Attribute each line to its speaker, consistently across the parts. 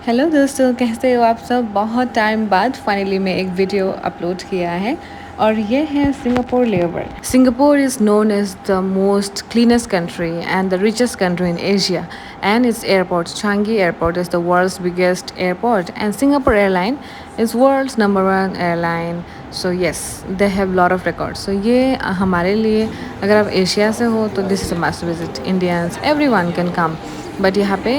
Speaker 1: Hello दोस्तों, कैसे हो आप सब। बहुत टाइम बाद फाइनली मैं एक वीडियो अपलोड किया है और ये है Singapore layover. Singapore is known as the most cleanest country and the richest country in Asia and its airport Changi airport is the world's biggest airport and Singapore airline is world's number 1 airline. So yes, they have lot of records. So ये हमारे लिए, अगर आप एशिया से हो तो this is a must visit. Indians every one can come, but यहाँ पे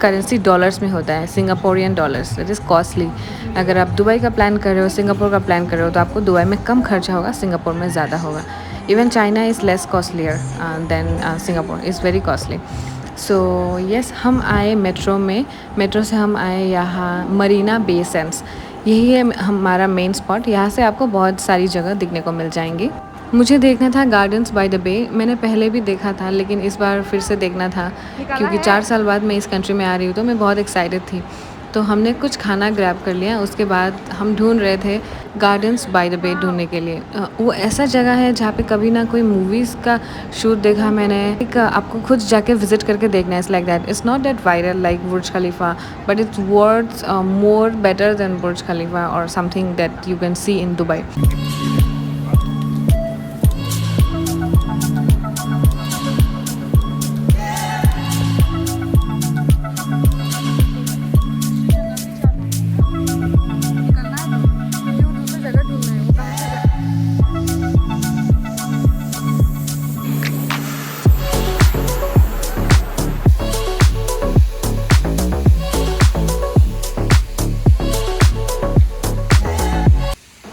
Speaker 1: करेंसी डॉलर्स में होता है, Singaporean dollars. It is costly. अगर आप दुबई का प्लान कर रहे हो, सिंगापुर का प्लान कर रहे हो, तो आपको दुबई में कम खर्चा होगा, सिंगापुर में ज़्यादा होगा। Even China is less costlier then Singapore, is very costly. So yes, हम आए मेट्रो में। मेट्रो से हम आए यहाँ मरीना बे सेंट्स। यही है हमारा मेन स्पॉट। यहाँ से आपको बहुत सारी जगह दिखने को मिल जाएंगी। मुझे देखना था गार्डन्स बाय द बे। मैंने पहले भी देखा था, लेकिन इस बार फिर से देखना था क्योंकि 4 साल बाद मैं इस कंट्री में आ रही हूँ, तो मैं बहुत एक्साइटेड थी। तो हमने कुछ खाना ग्रैब कर लिया। उसके बाद हम ढूंढ रहे थे गार्डन्स बाय द बे ढूंढने के लिए। वो ऐसा जगह है जहाँ पे कभी ना कोई मूवीज़ का शूट देखा मैंने। आपको खुद जाके विजिट करके देखना है। It's like that. It's not that viral like Burj Khalifa, but it's worth more better than Burj Khalifa और something that you can see in Dubai.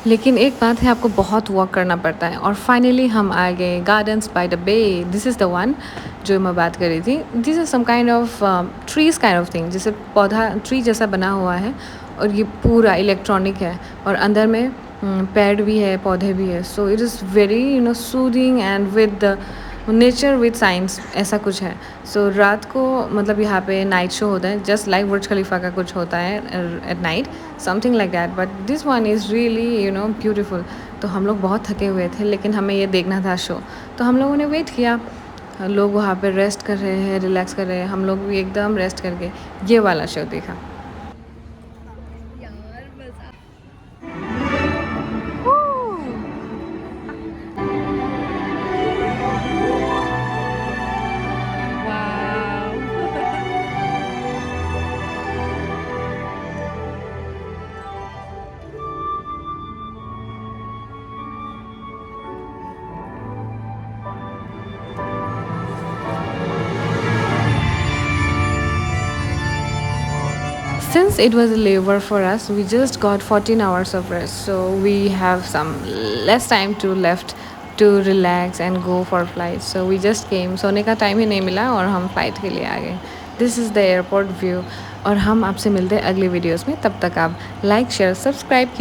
Speaker 1: लेकिन एक बात है, आपको बहुत वॉक करना पड़ता है। और फाइनली हम आ गए Gardens by the Bay. This is the one जो मैं बात कर रही थी। This is some kind of trees kind of thing, जैसे पौधा ट्री जैसा बना हुआ है और ये पूरा इलेक्ट्रॉनिक है और अंदर में पेड़ भी है, पौधे भी है। So it is very soothing and with nature with science, ऐसा कुछ है। सो रात को मतलब यहाँ पे नाइट शो होता है, जस्ट लाइक बुर्ज खलीफा का कुछ होता है at night, something like that, but this one is really beautiful. तो हम लोग बहुत थके हुए थे, लेकिन हमें ये देखना था शो, तो हम लोगों ने वेट किया। लोग वहाँ पे रेस्ट कर रहे हैं, रिलैक्स कर रहे हैं। हम लोग भी एकदम रेस्ट करके ये वाला शो देखा। Since it was a layover for us, we just got 14 hours of rest. So we have some less time to left to relax and go for flight. So we just came. सोने का time ही नहीं मिला और हम flight के लिए आ गए। This is the airport view. और हम आपसे मिलते हैं अगली वीडियोस में। तब तक आप लाइक शेयर सब्सक्राइब